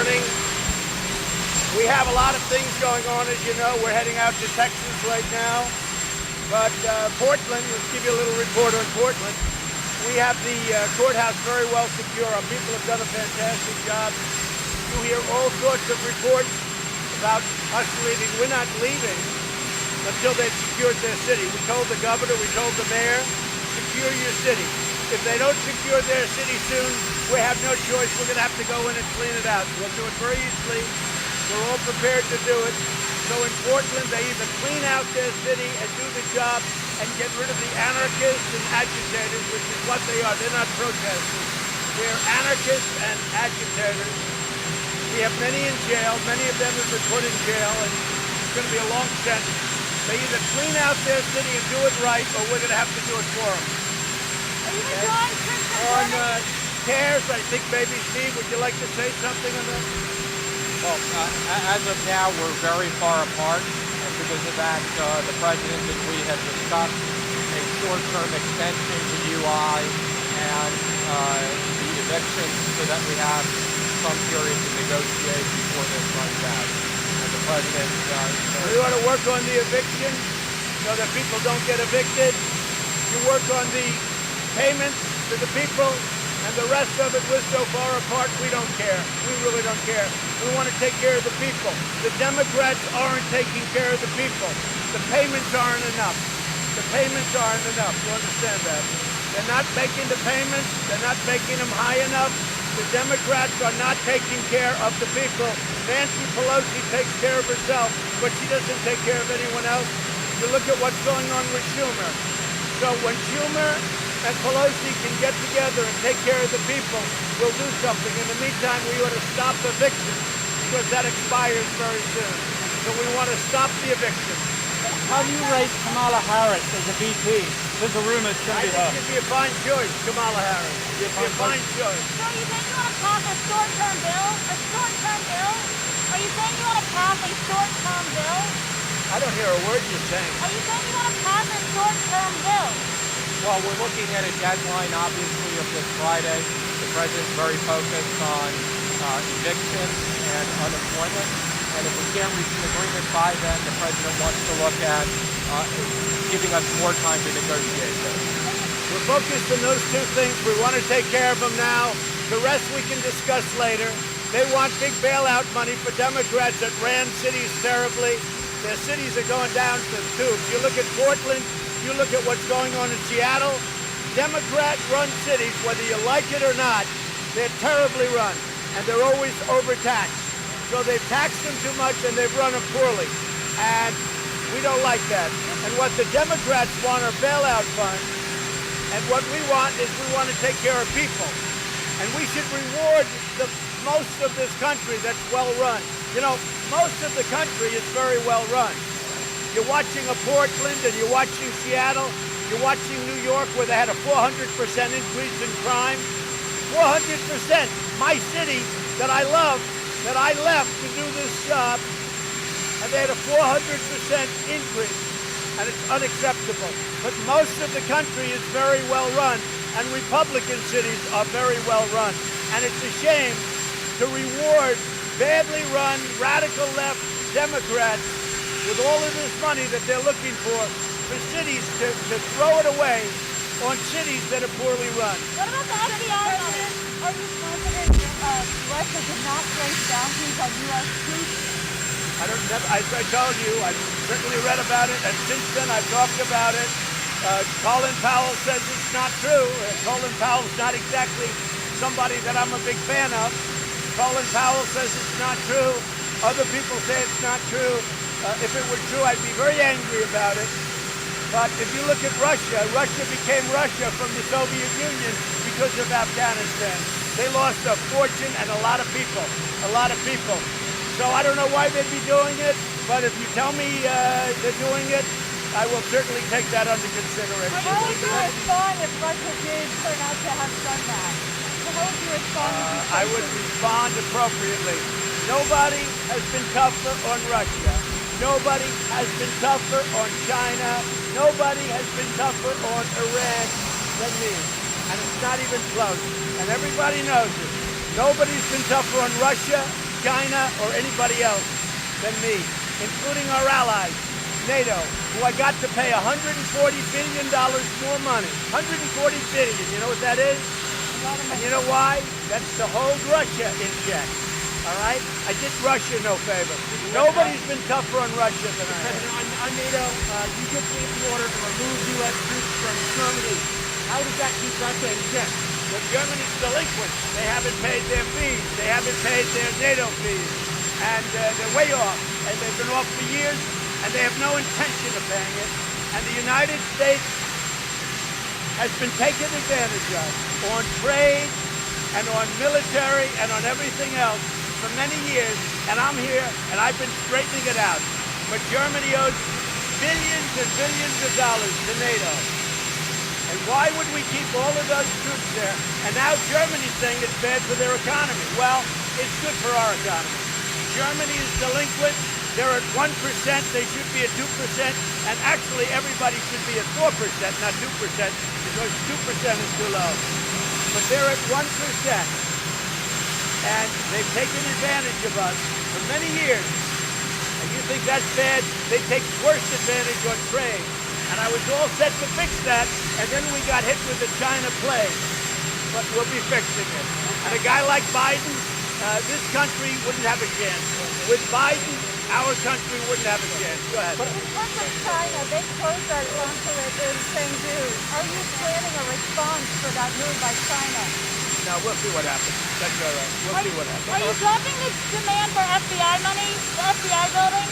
morning. We have a lot of things going on, as you know. We're heading out to Texas right now. But Portland, let's give you a little report on Portland. We have the courthouse very well secure. Our people have done a fantastic job. You hear all sorts of reports about us leaving. We're not leaving until they've secured their city. We told the governor, we told the mayor, secure your city. If they don't secure their city soon, we have no choice. We're going to have to go in and clean it out. We'll do it very easily. We're all prepared to do it. So in Portland, they either clean out their city and do the job and get rid of the anarchists and agitators, which is what they are. They're not protesters. They're anarchists and agitators. We have many in jail. Many of them have been put in jail, and it's going to be a long sentence. They either clean out their city and do it right, or we're going to have to do it for them. Are you withdrawing troops from On CARES, I think maybe, Steve, would you like to say something on that? Well, as of now, we're very far apart, and because of that, the President and we have discussed a short-term extension to UI and the eviction so that we have some period to negotiate before this runs out. And the President... we want to work on the eviction so that people don't get evicted. You work on the payments to the people, and the rest of it, we're so far apart, we don't care. We really don't care. We want to take care of the people. The Democrats aren't taking care of the people. The payments aren't enough. The payments aren't enough. You understand that? They're not making the payments. They're not making them high enough. The Democrats are not taking care of the people. Nancy Pelosi takes care of herself, but she doesn't take care of anyone else. You look at what's going on with Schumer. So when Schumer and Pelosi can get together and take care of the people, we'll do something. In the meantime, we ought to stop eviction because that expires very soon. So we want to stop the eviction. How do you rate Kamala Harris as a VP? There's a rumor it's going to be her. I think it'd be a fine choice, Kamala Harris. It'd be a fine choice. So you think you want to pass a short-term bill? A short-term bill? Are you saying you want to pass a short-term bill? I don't hear a word you're saying. Are you saying you want to pass a short-term bill? Well, we're looking at a deadline, obviously, of this Friday. The President's very focused on eviction and unemployment. And if we can't reach an agreement by then, the President wants to look at giving us more time to negotiate this. We're focused on those two things. We want to take care of them now. The rest we can discuss later. They want big bailout money for Democrats that ran cities terribly. Their cities are going down to the tubes. You look at Portland, you look at what's going on in Seattle. Democrat-run cities, whether you like it or not, they're terribly run, and they're always overtaxed. So they've taxed them too much and they've run them poorly. And we don't like that. And what the Democrats want are bailout funds. And what we want is we want to take care of people. And we should reward most of this country that's well run. You know, most of the country is very well run. You're watching a Portland and you're watching Seattle. You're watching New York where they had a 400% increase in crime. 400%. My city that I love, that I left to do this job, and they had a 400% increase, and it's unacceptable. But most of the country is very well run, and Republican cities are very well run. And it's a shame to reward badly run, radical left Democrats with all of this money that they're looking for cities to throw it away on cities that are poorly run. What about the FBI money? Are you confident Russia did not place bounties on U.S. troops? As I told you, I've certainly read about it, and since then I've talked about it. Colin Powell says it's not true. Colin Powell's not exactly somebody that I'm a big fan of. Colin Powell says it's not true. Other people say it's not true. If it were true, I'd be very angry about it. But if you look at Russia, Russia became Russia from the Soviet Union because of Afghanistan. They lost a fortune and a lot of people, So I don't know why they'd be doing it, but if you tell me they're doing it, I will certainly take that under consideration. How would you respond if Russia did turn out to have done that? How would you respond? I would respond appropriately. Nobody has been tougher on Russia. Nobody has been tougher on China. Nobody has been tougher on Iran than me. And it's not even close. And everybody knows it. Nobody's been tougher on Russia. China or anybody else than me, including our allies, NATO, who I got to pay $140 billion more money. $140 billion, you know what that is? And you know why? That's to hold Russia in check. All right? I did Russia no favor. Nobody's been tougher on Russia than I have. President, on NATO, you just gave the order to remove U.S. troops from Germany. How does that keep Russia in check? Well, Germany's delinquent. They haven't paid their fees. They haven't paid their NATO fees. And they're way off. And they've been off for years, and they have no intention of paying it. And the United States has been taken advantage of on trade and on military and on everything else for many years, and I'm here, and I've been straightening it out. But Germany owes billions and billions of dollars to NATO. And why would we keep all of those troops there? And now Germany's saying it's bad for their economy. Well, it's good for our economy. Germany is delinquent. They're at 1%. They should be at 2%. And actually, everybody should be at 4%, not 2%, because 2% is too low. But they're at 1%. And they've taken advantage of us for many years. And you think that's bad? They take worse advantage on trade. And I was all set to fix that, and then we got hit with the China plague. But we'll be fixing it. And a guy like Biden, this country wouldn't have a chance. With Biden, our country wouldn't have a chance. Go ahead. In terms of China, they closed our consulate in Chengdu. Are you planning a response for that move by China? No, we'll see what happens. That's all right. We'll see what happens. Are you dropping the demand for FBI money, the FBI building?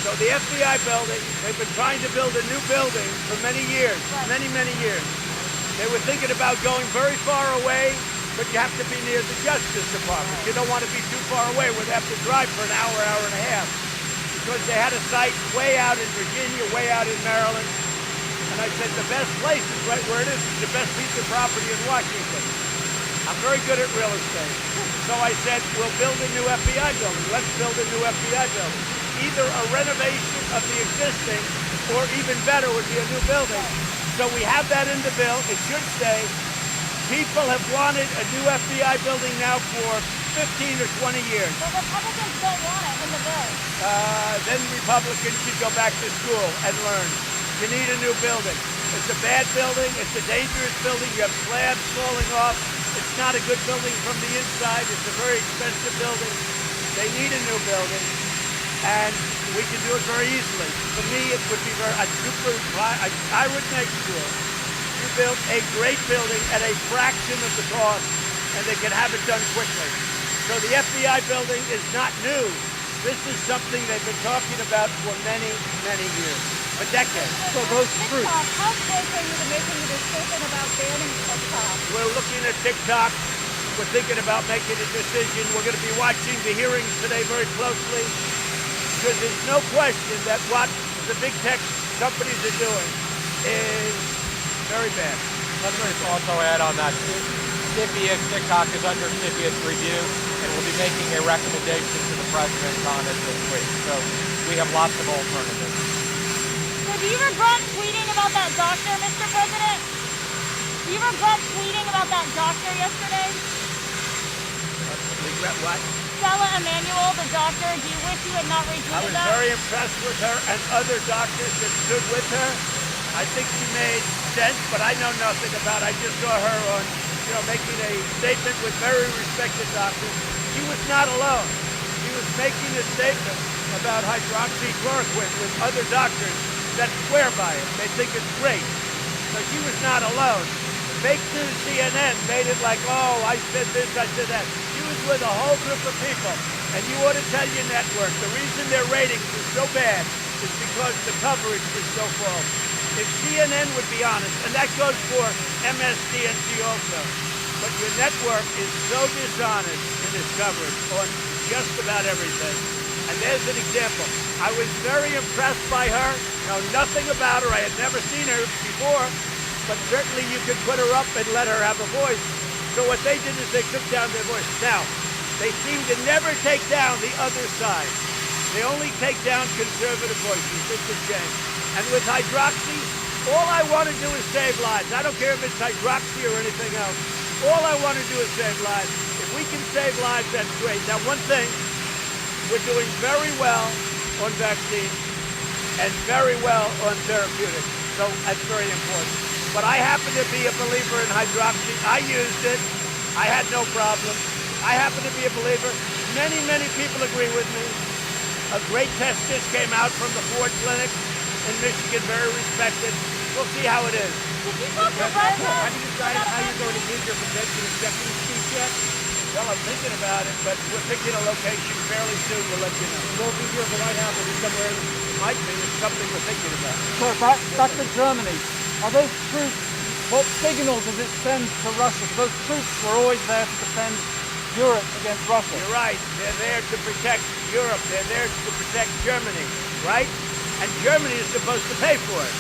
So the FBI building, they've been trying to build a new building for many years, many years. They were thinking about going very far away, but you have to be near the Justice Department. You don't want to be too far away where they have to drive for an hour, hour and a half. Because they had a site way out in Virginia, way out in Maryland. And I said, the best place is right where it is. It's the best piece of property in Washington. I'm very good at real estate. So I said, we'll build a new FBI building. Let's build a new FBI building. Either a renovation of the existing, or even better would be a new building. So we have that in the bill. It should stay. People have wanted a new FBI building now for 15 or 20 years. The Republicans don't want it in the bill. Then Republicans should go back to school and learn. You need a new building. It's a bad building. It's a dangerous building. You have slabs falling off. It's not a good building from the inside. It's a very expensive building. They need a new building. And we can do it very easily. For me, it would be I would make sure you build a great building at a fraction of the cost, and they can have it done quickly. So the FBI building is not new. This is something they've been talking about for many years, for decades. So those troops. How close are you to making a decision about banning TikTok? We're looking at TikTok. We're thinking about making a decision. We're going to be watching the hearings today very closely, because there's no question that what the big tech companies are doing is very bad. Let me also add on that. TikTok is under CFIUS review, and we'll be making a recommendation to the president on it this week. So we have lots of alternatives. So do you regret tweeting about that doctor, Mr. President? Do you regret tweeting about that doctor yesterday? Regret what? Stella Emanuel, the doctor, do you wish you had not retweeted I was that? very impressed with her and other doctors that stood with her. I think she made sense, but I know nothing about it. I just saw her on, making a statement with very respected doctors. She was not alone. She was making a statement about hydroxychloroquine with other doctors that swear by it. They think it's great. So she was not alone. Fake news CNN made it like, oh, I said this, I said that. She was with a whole group of people. And you ought to tell your network, the reason their ratings are so bad is because the coverage is so false. If CNN would be honest, and that goes for MSDNC also, but your network is so dishonest in its coverage on just about everything. And there's an example. I was very impressed by her. Know nothing about her. I had never seen her before, but certainly you could put her up and let her have a voice. So what they did is they took down their voice. Now, they seem to never take down the other side. They only take down conservative voices. It's a shame. And with hydroxy, all I want to do is save lives. I don't care if it's hydroxy or anything else. All I want to do is save lives. If we can save lives, that's great. Now, one thing, we're doing very well on vaccines and very well on therapeutics. So that's very important. But I happen to be a believer in hydroxy. I used it. I had no problem. I happen to be a believer. Many, many people agree with me. A great test just came out from the Ford Clinic in Michigan, very respected. We'll see how it is. Did you talk to Russia? Have you decided how you're going to give your convention acceptance speech yet? Well, I'm thinking about it, but we're picking a location fairly soon. We'll let you know. It won't be here at the White House. It'll be somewhere in It might be. It's something we're thinking about. So back to Germany. Are those troops, what signals does it send to Russia? Because those troops were always there to defend Europe against Russia. You're right. They're there to protect Europe. They're there to protect Germany, right? And Germany is supposed to pay for it.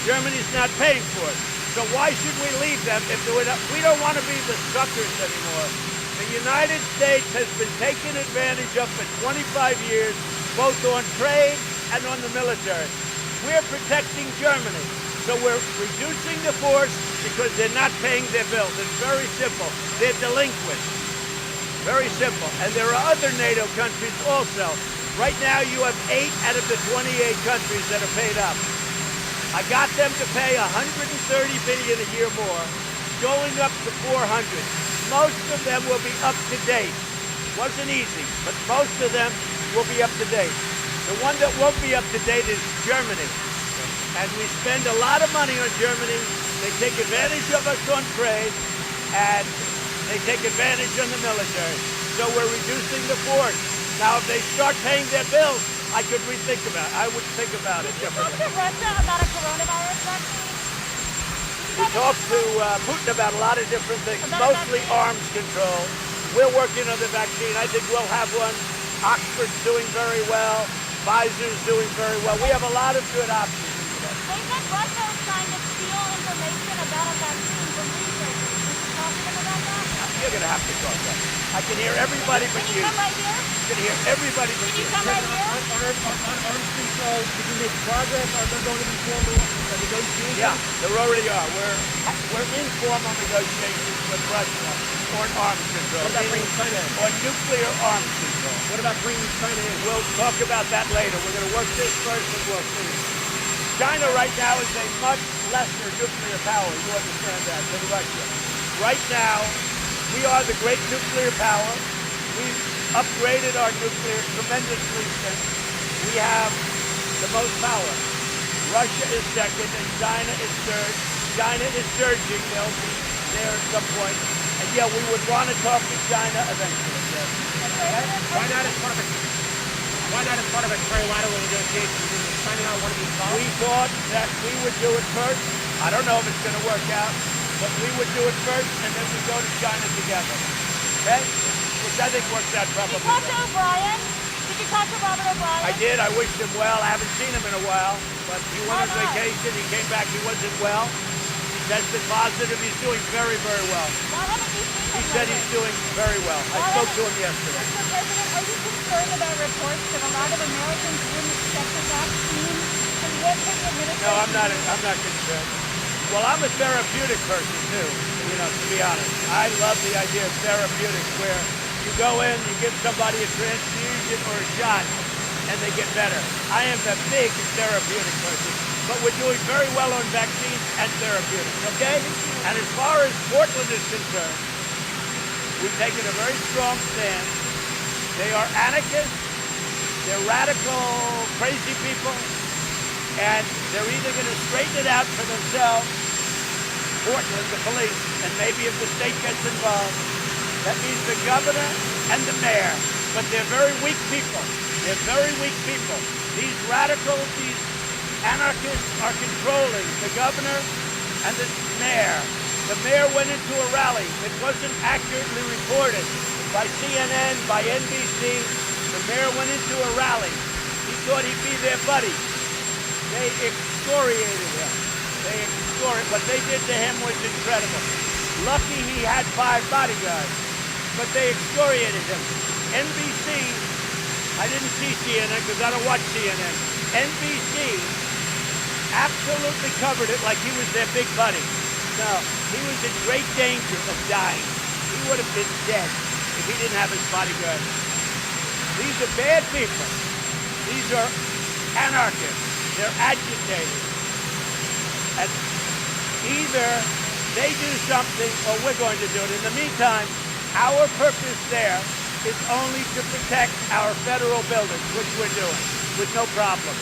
Germany's not paying for it. So why should we leave them if we don't want to be the suckers anymore? The United States has been taken advantage of for 25 years, both on trade and on the military. We're protecting Germany. So we're reducing the force because they're not paying their bills. It's very simple. They're delinquent. Very simple. And there are other NATO countries also. Right now you have 8 out of the 28 countries that are paid up. I got them to pay $130 billion a year more, going up to 400. Most of them will be up to date. Wasn't easy, but most of them will be up to date. The one that won't be up to date is Germany. And we spend a lot of money on Germany. They take advantage of us on trade, and they take advantage on the military. So we're reducing the force. Now, if they start paying their bills, I could rethink about it. I would think about it Did you talk differently. to Russia about a coronavirus vaccine? We talked to Putin about a lot of different things, About mostly arms control. We're working on the vaccine. I think we'll have one. Oxford's doing very well. Pfizer's doing very well. We have a lot of good options. They said Russia is trying to steal information about a vaccine from researchers. Did you talk to them about that? You're going to have to talk that. I can hear everybody but Can you. you come right here? You can hear everybody but Can you. you come right here? on arms control, did you make progress? Are there going to be formal negotiations? Yeah, there already are. We're in formal negotiations with Russia on arms control. What about bringing China in? On nuclear arms control. What about bringing China in? We'll talk about that later. We're going to work this first and we'll see. China right now is a much lesser nuclear power, you understand that, than Russia. Right now, we are the great nuclear power. We've upgraded our nuclear tremendously since we have the most power. Russia is second and China is third. China is surging. They'll be there at some point. And yeah, we would want to talk to China eventually. Yes. Why not as part of a trilateral negotiation? Does China not want to be involved? We thought that we would do it first. I don't know if it's going to work out, but we would do it first, and then we go to China together. Okay? Which I think works out Did probably you talk to better. O'Brien? Did you talk to Robert O'Brien? I did. I wished him well. I haven't seen him in a while, but he went on Why not? vacation. He came back. He wasn't well. He tested positive. He's doing very, very well. Why haven't you seen He him said lately? he's doing very well. I spoke to him yesterday. Mr. President, are you concerned about reports that a lot of Americans wouldn't accept the vaccine? And what would the administration No, I'm not concerned. Well, I'm a therapeutic person too, to be honest. I love the idea of therapeutics where you go in, you give somebody a transfusion or a shot, and they get better. I am a big therapeutic person, but we're doing very well on vaccines and therapeutics, okay? And as far as Portland is concerned, we've taken a very strong stand. They are anarchists, they're radical, crazy people, and they're either going to straighten it out for themselves, Portland, the police, and maybe if the state gets involved, that means the governor and the mayor. But they're very weak people. They're very weak people. These radicals, these anarchists are controlling the governor and the mayor. The mayor went into a rally. It wasn't accurately reported by CNN, by NBC. The mayor went into a rally. He thought he'd be their buddy. They excoriated him. What they did to him was incredible. Lucky he had 5 bodyguards, but they excoriated him. NBC, I didn't see CNN because I don't watch CNN. NBC absolutely covered it like he was their big buddy. No, he was in great danger of dying. He He would have been dead if he didn't have his bodyguard. These are bad people. These are anarchists. They're agitators. And either they do something or we're going to do it. In the meantime, our purpose there is only to protect our federal buildings, which we're doing with no problem.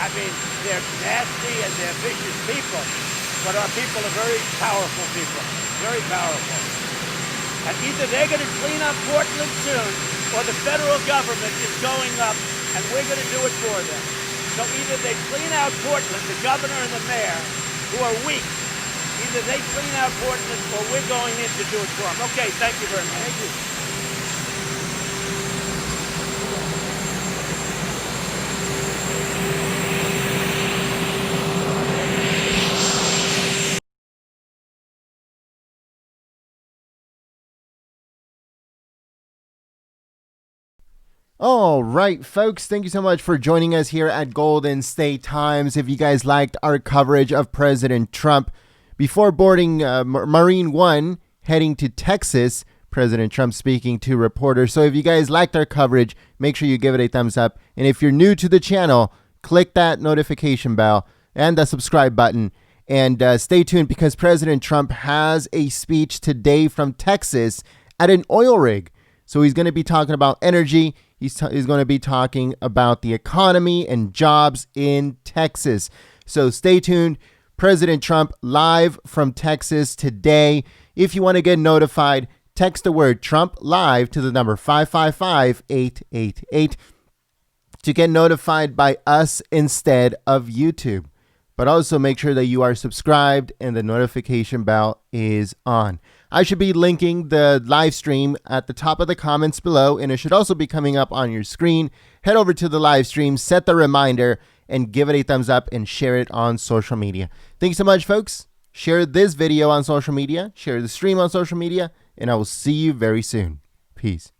I mean, they're nasty and they're vicious people, but our people are very powerful people, very powerful. And either they're going to clean up Portland soon, or the federal government is going up and we're going to do it for them. So either they clean out Portland, the governor and the mayor, who are weak, either they clean out Portland or we're going in to do it for them. Okay, thank you very much. Thank you. All right, folks, thank you so much for joining us here at Golden State Times. If you guys liked our coverage of President Trump before boarding Marine One heading to Texas, President Trump speaking to reporters. So if you guys liked our coverage, make sure you give it a thumbs up. And if you're new to the channel, click that notification bell and the subscribe button. And stay tuned because President Trump has a speech today from Texas at an oil rig. So he's going to be talking about energy. He's going to be talking about the economy and jobs in Texas. So stay tuned. President Trump live from Texas today. If you want to get notified, text the word Trump live to the number 555-888 to get notified by us instead of YouTube. But also make sure that you are subscribed and the notification bell is on. I should be linking the live stream at the top of the comments below, and it should also be coming up on your screen. Head over to the live stream, set the reminder, and give it a thumbs up and share it on social media. Thank you so much, folks. Share this video on social media, share the stream on social media, and I will see you very soon. Peace.